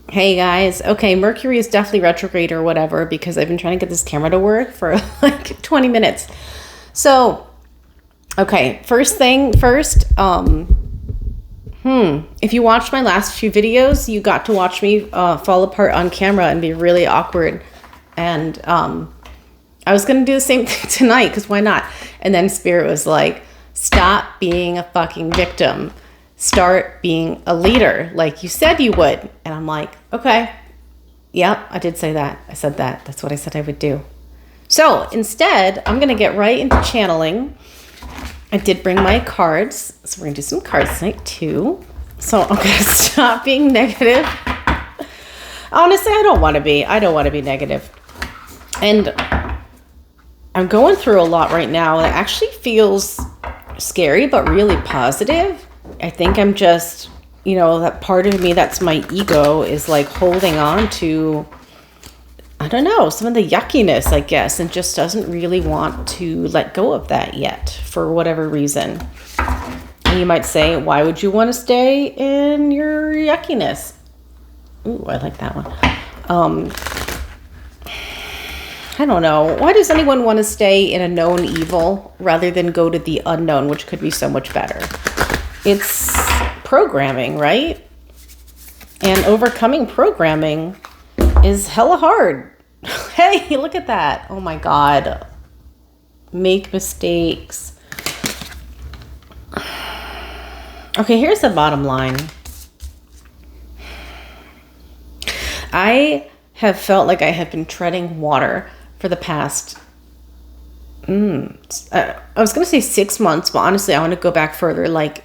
Hey guys. Okay, Mercury is definitely retrograde or whatever because I've been trying to get this camera to work for like 20 minutes. So, okay, first thing first, if you watched my last few videos, you got to watch me fall apart on camera and be really awkward. And I was going to do the same thing tonight because why not? And then Spirit was like, stop being a fucking victim. Start being a leader like you said you would. And I'm like, okay. Yep, I did say that. I said that. That's what I said I would do. So instead, I'm going to get right into channeling. I did bring my cards. So we're going to do some cards tonight too. So I'm going to stop being negative. Honestly, I don't want to be. I don't want to be negative. And I'm going through a lot right now that actually feels scary, but really positive. I think I'm just, that part of me that's my ego is like holding on to, I don't know, some of the yuckiness, I guess, and just doesn't really want to let go of that yet for whatever reason. And you might say, why would you want to stay in your yuckiness? Ooh, I like that one. I don't know. Why does anyone want to stay in a known evil rather than go to the unknown, which could be so much better? It's programming, right? And overcoming programming is hella hard. Hey, look at that. Oh my God. Make mistakes. Okay, here's the bottom line. I have felt like I have been treading water for the past, I was going to say 6 months, but honestly, I want to go back further, like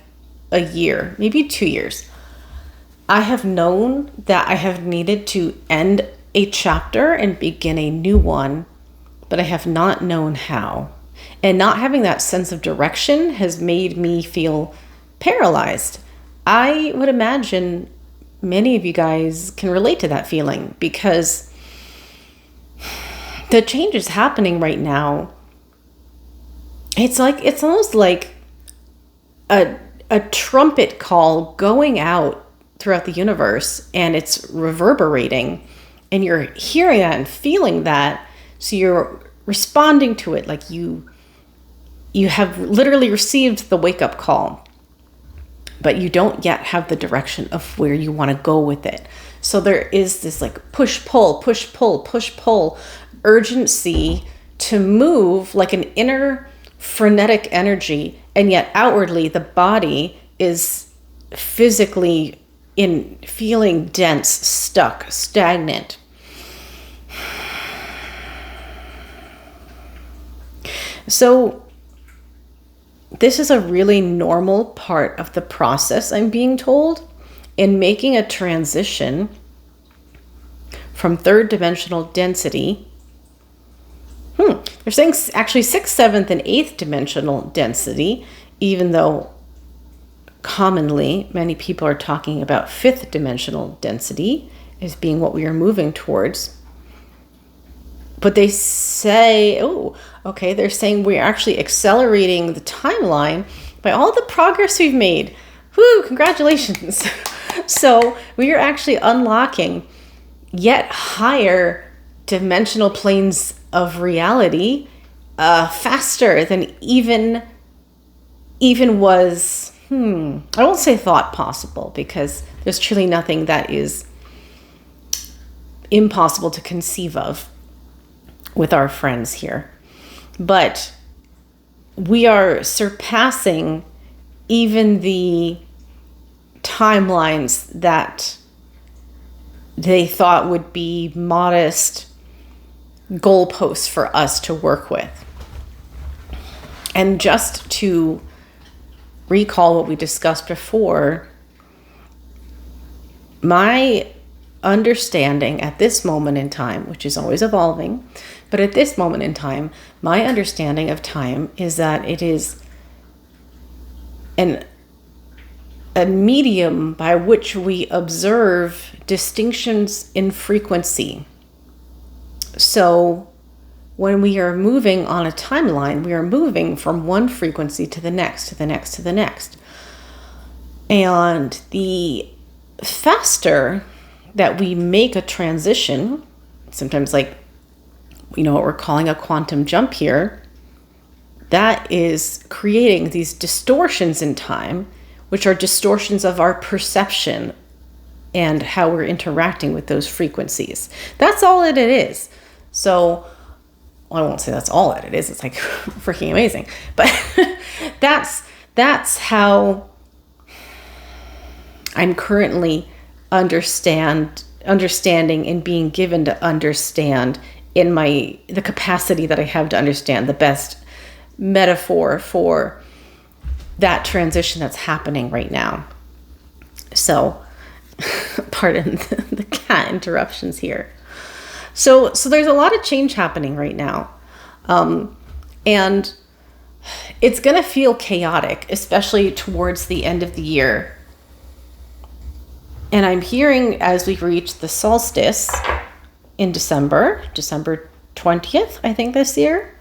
a year, maybe 2 years. I have known that I have needed to end a chapter and begin a new one, but I have not known how. And not having that sense of direction has made me feel paralyzed. I would imagine many of you guys can relate to that feeling because the change is happening right now. It's almost like a trumpet call going out throughout the universe, and it's reverberating, and you're hearing that and feeling that, so you're responding to it like you have literally received the wake-up call, but you don't yet have the direction of where you want to go with it. So there is this like push-pull, push-pull, push-pull urgency to move, like an inner frenetic energy, and yet outwardly the body is physically feeling dense, stuck, stagnant. So this is a really normal part of the process, I'm being told, in making a transition from third dimensional density. They're saying actually 6th, 7th, and 8th dimensional density, even though commonly many people are talking about 5th dimensional density as being what we are moving towards. But they say, they're saying we're actually accelerating the timeline by all the progress we've made. Woo, congratulations. So we are actually unlocking yet higher dimensional planes of reality faster than even was, I won't say thought possible, because there's truly nothing that is impossible to conceive of with our friends here. But we are surpassing even the timelines that they thought would be modest goalposts for us to work with. And just to recall what we discussed before, my understanding at this moment in time, which is always evolving, but at this moment in time, my understanding of time is that it is a medium by which we observe distinctions in frequency. So when we are moving on a timeline, we are moving from one frequency to the next, to the next, to the next. And the faster that we make a transition, sometimes like, what we're calling a quantum jump here, that is creating these distortions in time, which are distortions of our perception and how we're interacting with those frequencies. That's all that it is. So, well, I won't say that's all that it is. It's like freaking amazing. But that's how I'm currently understanding and being given to understand in the capacity that I have to understand the best metaphor for that transition that's happening right now. So, pardon the cat interruptions here. So there's a lot of change happening right now. And it's going to feel chaotic, especially towards the end of the year. And I'm hearing as we reach the solstice in December 20th, I think this year,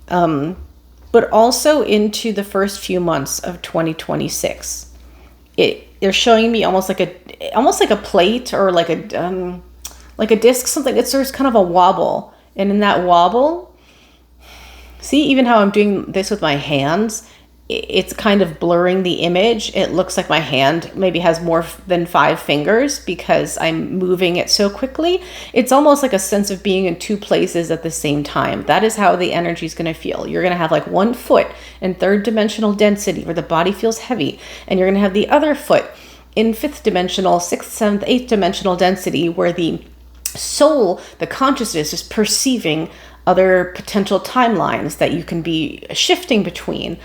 but also into the first few months of 2026. They're showing me almost like a plate or like a disc, something. There's kind of a wobble, and in that wobble, see, even how I'm doing this with my hands, it's kind of blurring the image. It looks like my hand maybe has more than 5 fingers because I'm moving it so quickly. It's almost like a sense of being in 2 places at the same time. That is how the energy is going to feel. You're going to have like one foot in 3rd dimensional density where the body feels heavy, and you're going to have the other foot in 5th dimensional, 6th, 7th, 8th dimensional density where the soul, the consciousness, is perceiving other potential timelines that you can be shifting between,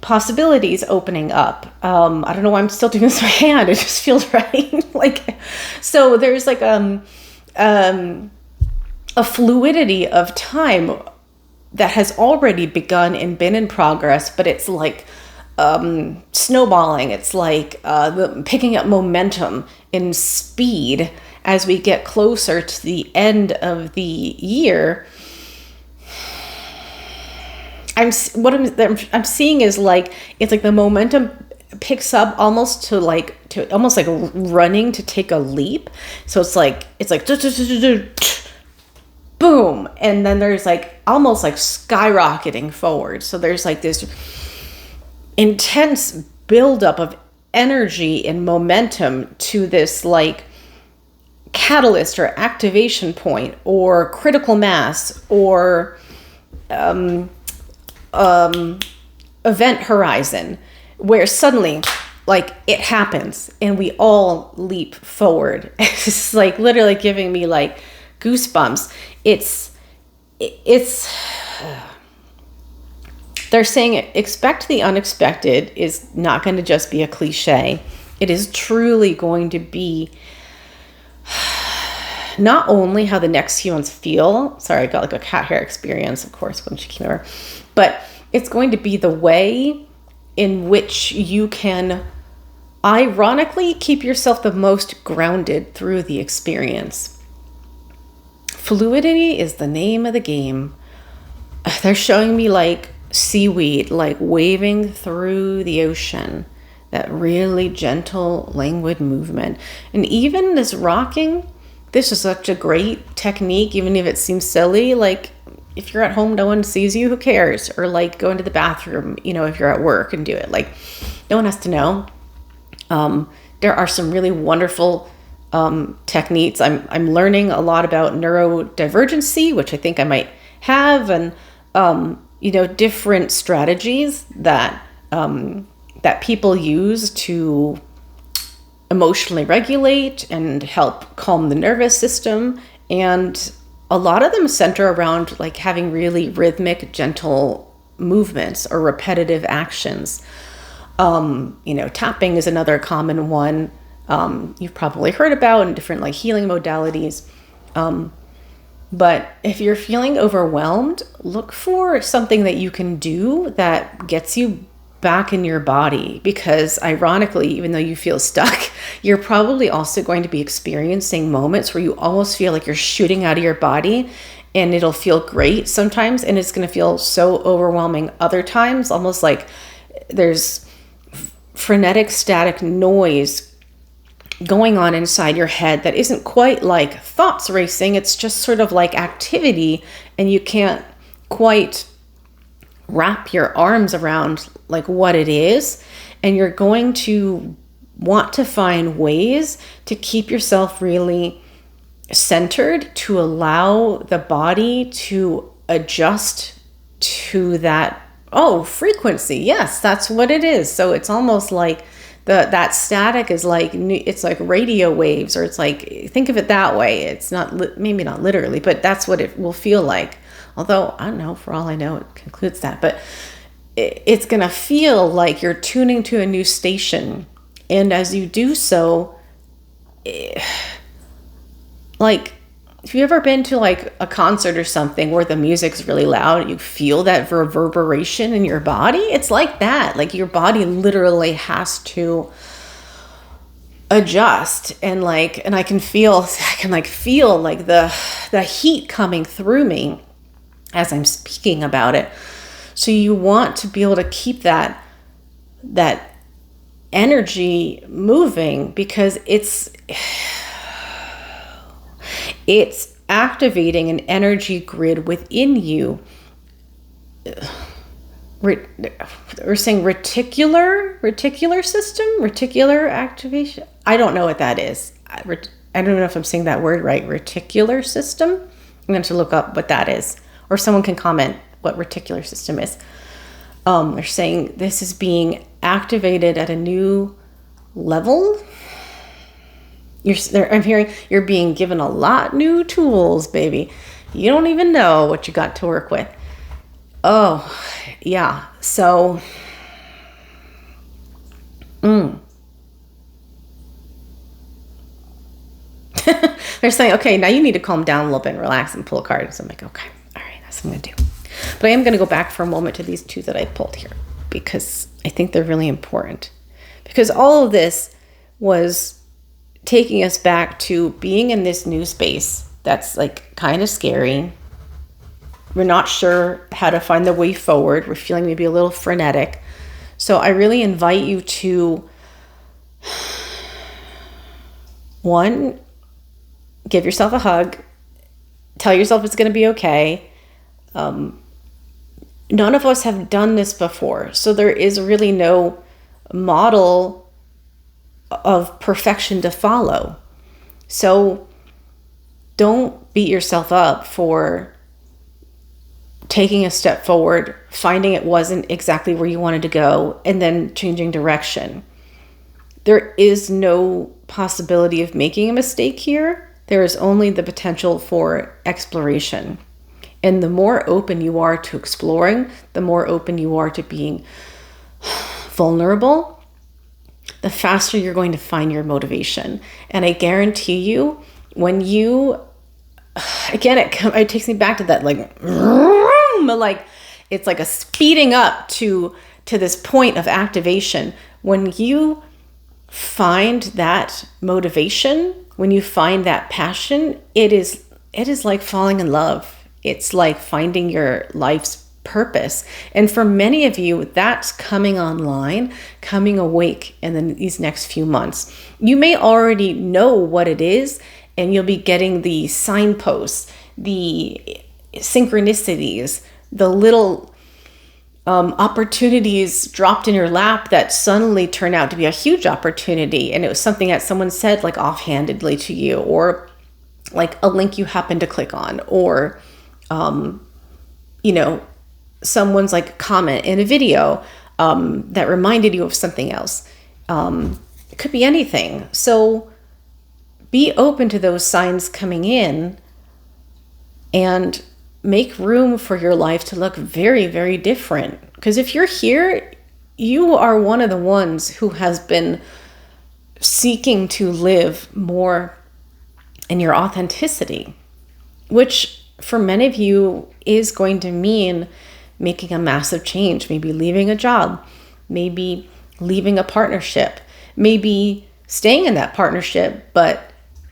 possibilities opening up. I don't know why I'm still doing this with my hand. It just feels right. So there's like a fluidity of time that has already begun and been in progress, but it's like snowballing. It's like picking up momentum in speed as we get closer to the end of the year. I'm seeing is like, it's like the momentum picks up almost like running to take a leap. So it's like boom, and then there's like almost like skyrocketing forward. So there's like this intense buildup of energy and momentum to this like catalyst or activation point or critical mass or event horizon, where suddenly like it happens and we all leap forward. It's like literally giving me like goosebumps. It's they're saying expect the unexpected is not going to just be a cliche. It is truly going to be not only how the next few months feel. Sorry, I got like a cat hair experience, of course, when she came over. But it's going to be the way in which you can ironically keep yourself the most grounded through the experience. Fluidity is the name of the game. They're showing me like seaweed, like waving through the ocean. That really gentle, languid movement. And even this rocking, this is such a great technique, even if it seems silly. Like, if you're at home, no one sees you, who cares? Or like go into the bathroom, if you're at work and do it. Like, no one has to know. There are some really wonderful techniques. I'm learning a lot about neurodivergency, which I think I might have, and different strategies that people use to emotionally regulate and help calm the nervous system. And a lot of them center around like having really rhythmic, gentle movements or repetitive actions. Tapping is another common one you've probably heard about in different like healing modalities. But if you're feeling overwhelmed, look for something that you can do that gets you back in your body, because ironically, even though you feel stuck, you're probably also going to be experiencing moments where you almost feel like you're shooting out of your body, and it'll feel great sometimes, and it's going to feel so overwhelming other times, almost like there's frenetic static noise going on inside your head that isn't quite like thoughts racing. It's just sort of like activity, and you can't quite wrap your arms around like what it is. And you're going to want to find ways to keep yourself really centered, to allow the body to adjust to that frequency. Yes, that's what it is. So it's almost like that static is like, it's like radio waves, or it's like, think of it that way. It's not, maybe not literally, but that's what it will feel like. Although, I don't know, for all I know, it concludes that. But it's going to feel like you're tuning to a new station. And as you do so, like, if you've ever been to like a concert or something where the music's really loud, you feel that reverberation in your body. It's like that. Like your body literally has to adjust, and I can feel like the heat coming through me as I'm speaking about it. So you want to be able to keep that energy moving, because it's activating an energy grid within you. We're saying reticular system, reticular activation. I don't know what that is. I don't know if I'm saying that word right. Reticular system. I'm going to look up what that is, or someone can comment what reticular system is. They're saying this is activated at a new level. I'm hearing you're being given a lot new tools, baby. You don't even know what you got to work with. Oh, yeah. So, they're saying, okay, now you need to calm down a little bit and relax and pull a card. So I'm like, okay, all right, that's what I'm going to do. But I am going to go back for a moment to these two that I pulled here, because I think they're really important. Because all of this was taking us back to being in this new space that's like kind of scary. We're not sure how to find the way forward. We're feeling maybe a little frenetic. So I really invite you to, one, give yourself a hug. Tell yourself it's going to be okay. None of us have done this before. So there is really no model of perfection to follow. So don't beat yourself up for taking a step forward, finding it wasn't exactly where you wanted to go, and then changing direction. There is no possibility of making a mistake here. There is only the potential for exploration. And the more open you are to exploring, the more open you are to being vulnerable, the faster you're going to find your motivation. And I guarantee you, when you, again, it takes me back to that, like it's like a speeding up to this point of activation. When you find that motivation, when you find that passion, it is like falling in love. It's like finding your life's purpose. And for many of you, that's coming online, coming awake in these next few months. You may already know what it is, and you'll be getting the signposts, the synchronicities, the little opportunities dropped in your lap that suddenly turn out to be a huge opportunity. And it was something that someone said like offhandedly to you, or like a link you happen to click on, or someone's like comment in a video that reminded you of something else. It could be anything. So be open to those signs coming in and make room for your life to look very, very different. Because if you're here, you are one of the ones who has been seeking to live more in your authenticity, which for many of you is going to mean making a massive change, maybe leaving a job, maybe leaving a partnership, maybe staying in that partnership, but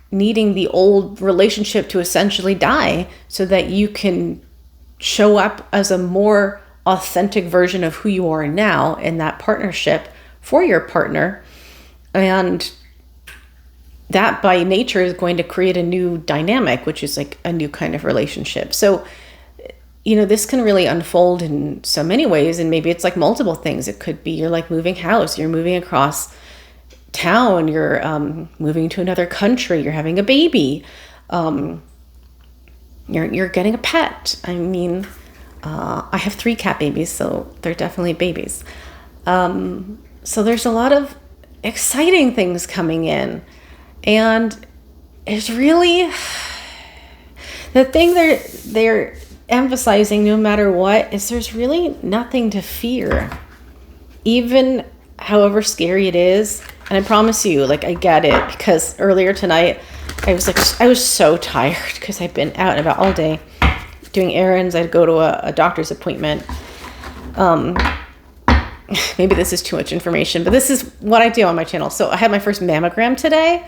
needing the old relationship to essentially die so that you can show up as a more authentic version of who you are now in that partnership for your partner. And that by nature is going to create a new dynamic, which is like a new kind of relationship. So, this can really unfold in so many ways. And maybe it's like multiple things. It could be you're like moving house, you're moving across town, you're moving to another country, you're having a baby, you're getting a pet. I mean, I have 3 cat babies, so they're definitely babies. So there's a lot of exciting things coming in. And it's really the thing they're emphasizing, no matter what, is there's really nothing to fear, even however scary it is. And I promise you, like, I get it, because earlier tonight I was so tired because I've been out and about all day doing errands. I'd go to a doctor's appointment. Maybe this is too much information, but this is what I do on my channel. So I had my first mammogram today.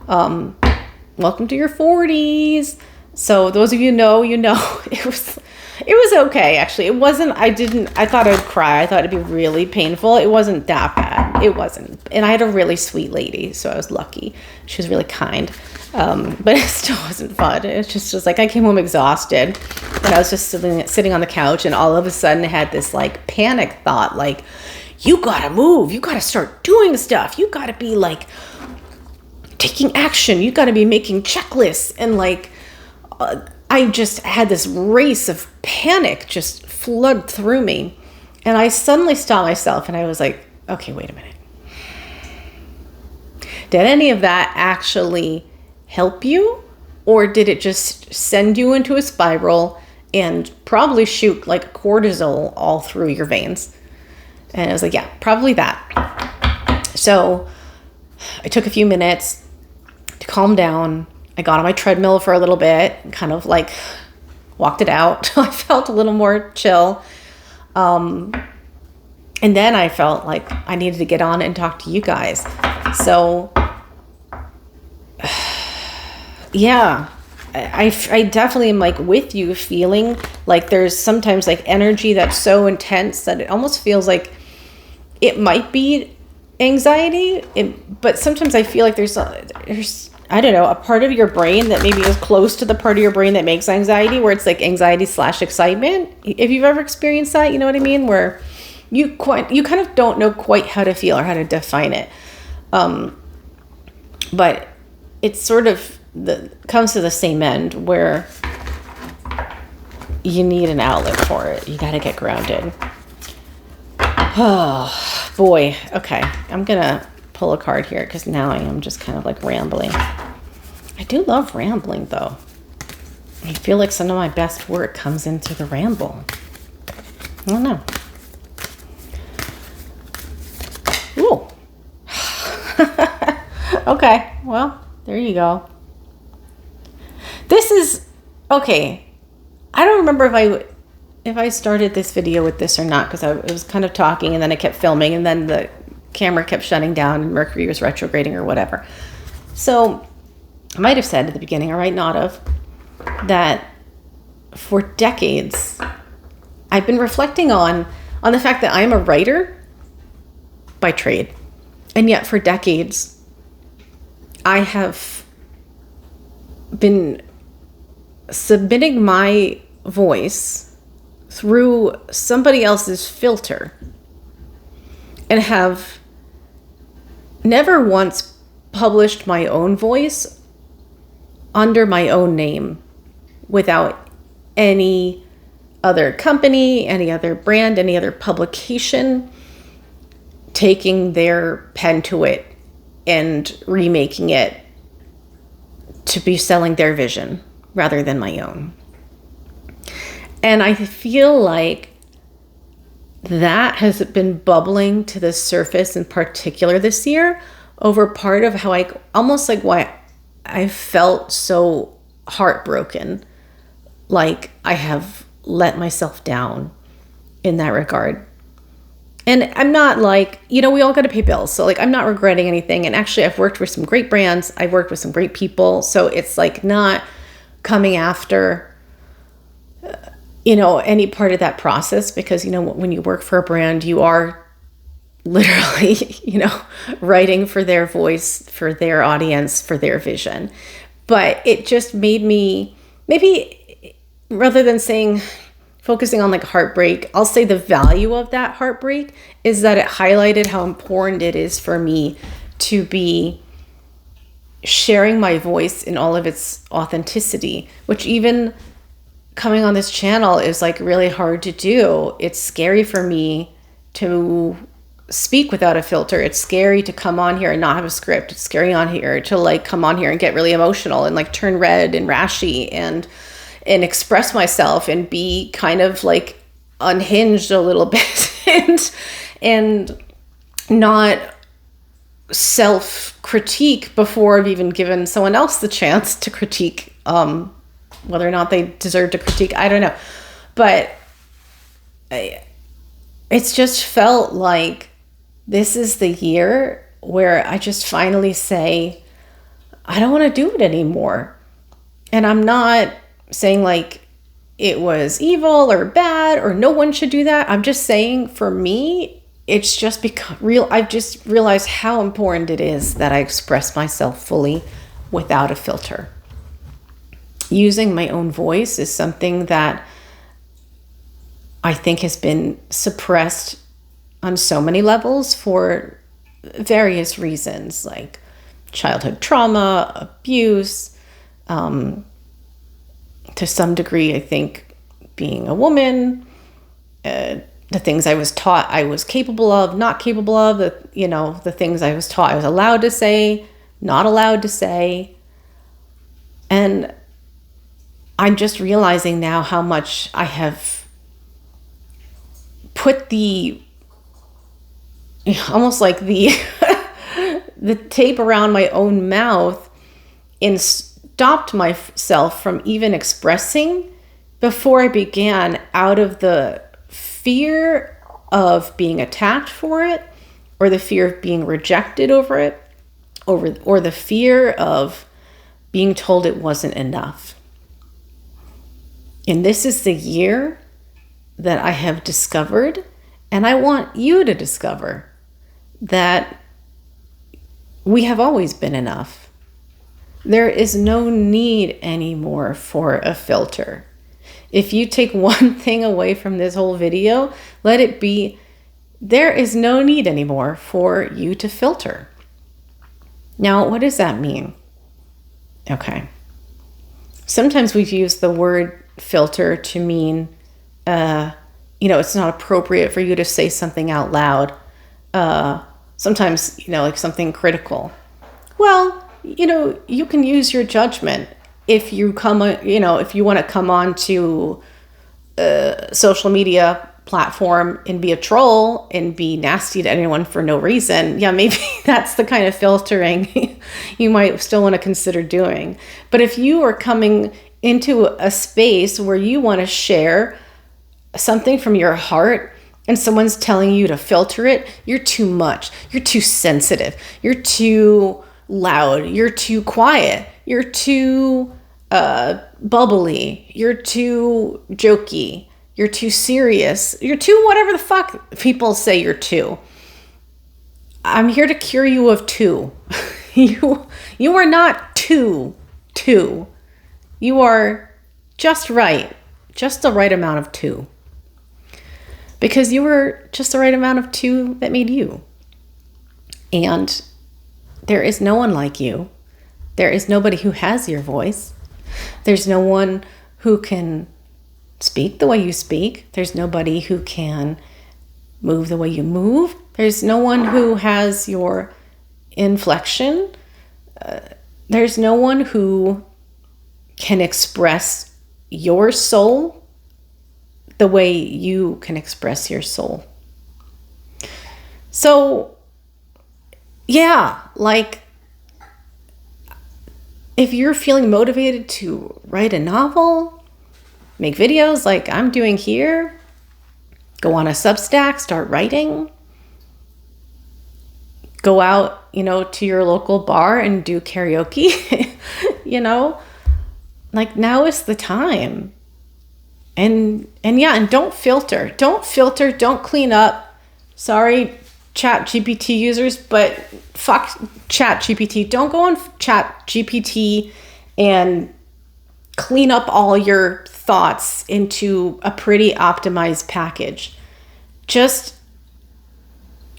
Welcome to your 40s. So those of you know, it was okay. Actually, it wasn't, I thought I'd cry. I thought it'd be really painful. It wasn't that bad. It wasn't. And I had a really sweet lady, so I was lucky. She was really kind. But it still wasn't fun. It's just like I came home exhausted, and I was just sitting on the couch, and all of a sudden I had this like panic thought, like, you gotta move, you gotta start doing stuff, you gotta be like taking action, you gotta be making checklists. And like, I just had this race of panic just flood through me. And I suddenly stopped myself, and I was like, okay, wait a minute. Did any of that actually help you? Or did it just send you into a spiral and probably shoot like cortisol all through your veins? And I was like, yeah, probably that. So I took a few minutes to calm down. I got on my treadmill for a little bit, kind of like walked it out. I felt a little more chill. And then I felt like I needed to get on and talk to you guys. So yeah, I definitely am like with you, feeling like there's sometimes like energy that's so intense that it almost feels like it might be anxiety. But sometimes I feel like there's I don't know, a part of your brain that maybe is close to the part of your brain that makes anxiety, where it's like anxiety / excitement. If you've ever experienced that, you know what I mean? Where you kind of don't know quite how to feel or how to define it. But it's sort of comes to the same end, where you need an outlet for it. You got to get grounded. Oh boy. Okay. I'm going to pull a card here, because now I am just kind of like rambling. I do love rambling though. I feel like some of my best work comes in through the ramble. I don't know. Ooh. Okay. Well, there you go. This is okay. I don't remember if I started this video with this or not, because I was kind of talking and then I kept filming, and then the camera kept shutting down and Mercury was retrograding or whatever. So I might have said at the beginning, or might not have, that for decades I've been reflecting on the fact that I'm a writer by trade, and yet for decades I have been submitting my voice through somebody else's filter, and have never once published my own voice under my own name, without any other company, any other brand, any other publication taking their pen to it and remaking it to be selling their vision rather than my own. And I feel like that has been bubbling to the surface, in particular this year, over part of how why I felt so heartbroken, like I have let myself down in that regard. And I'm not like, we all got to pay bills. So like, I'm not regretting anything. And actually I've worked with some great brands. I've worked with some great people. So it's like not coming after, any part of that process, because, when you work for a brand, you are literally, writing for their voice, for their audience, for their vision. But it just made me, maybe rather than focusing on like heartbreak, I'll say the value of that heartbreak is that it highlighted how important it is for me to be sharing my voice in all of its authenticity, which even coming on this channel is like really hard to do. It's scary for me to speak without a filter. It's scary to come on here and not have a script. It's scary on here to like come on here and get really emotional and like turn red and rashy and express myself and be kind of like unhinged a little bit and not self-critique before I've even given someone else the chance to critique whether or not they deserve to critique. I don't know. But it's just felt like this is the year where I just finally say, I don't want to do it anymore. And I'm not saying like it was evil or bad or no one should do that. I'm just saying for me, it's just become real. I've just realized how important it is that I express myself fully without a filter. Using my own voice is something that I think has been suppressed on so many levels for various reasons, like childhood trauma, abuse, to some degree, I think being a woman, the things I was taught I was capable of, not capable of, the things I was taught I was allowed to say, not allowed to say. And I'm just realizing now how much I have put almost like the tape around my own mouth and stopped myself from even expressing before I began, out of the fear of being attacked for it, or the fear of being rejected over it, or the fear of being told it wasn't enough. And this is the year that I have discovered, and I want you to discover, that we have always been enough. There is no need anymore for a filter. If you take one thing away from this whole video, let it be, there is no need anymore for you to filter. Now, what does that mean? Okay. Sometimes we've used the word filter to mean, it's not appropriate for you to say something out loud. Sometimes, like something critical. Well, you can use your judgment. If you if you want to come on to a social media platform and be a troll and be nasty to anyone for no reason, yeah, maybe that's the kind of filtering you might still want to consider doing. But if you are coming into a space where you want to share something from your heart and someone's telling you to filter it, you're too much. You're too sensitive. You're too loud. You're too quiet. You're too bubbly. You're too jokey. You're too serious. You're too whatever the fuck people say you're too. I'm here to cure you of two. You are not too. You are just right. Just the right amount of two. Because you were just the right amount of two that made you. And there is no one like you. There is nobody who has your voice. There's no one who can speak the way you speak. There's nobody who can move the way you move. There's no one who has your inflection. There's no one who can express your soul the way you can express your soul. So, yeah, like, if you're feeling motivated to write a novel, make videos like I'm doing here, go on a Substack, start writing, go out, to your local bar and do karaoke, like now is the time. And don't filter, don't clean up. Sorry, Chat GPT users, but fuck Chat GPT. Don't go on Chat GPT and clean up all your thoughts into a pretty optimized package. Just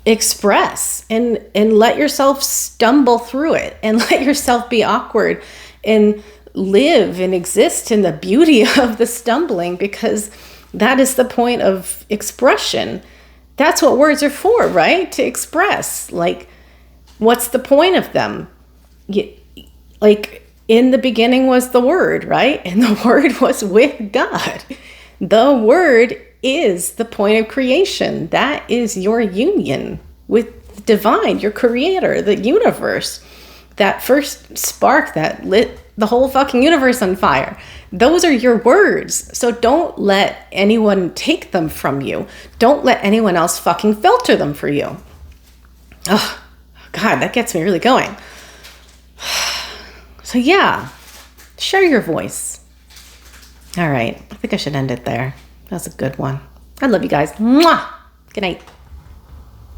express and let yourself stumble through it, and let yourself be awkward, and live and exist in the beauty of the stumbling, because that is the point of expression. That's what words are for, right? To express. Like, what's the point of them? Like, in the beginning was the Word, right? And the Word was with God. The Word is the point of creation. That is your union with the divine, your creator, the universe. That first spark that lit the whole fucking universe on fire. Those are your words. So don't let anyone take them from you. Don't let anyone else fucking filter them for you. Oh, God, that gets me really going. So yeah, share your voice. All right, I think I should end it there. That was a good one. I love you guys. Mwah! Good night.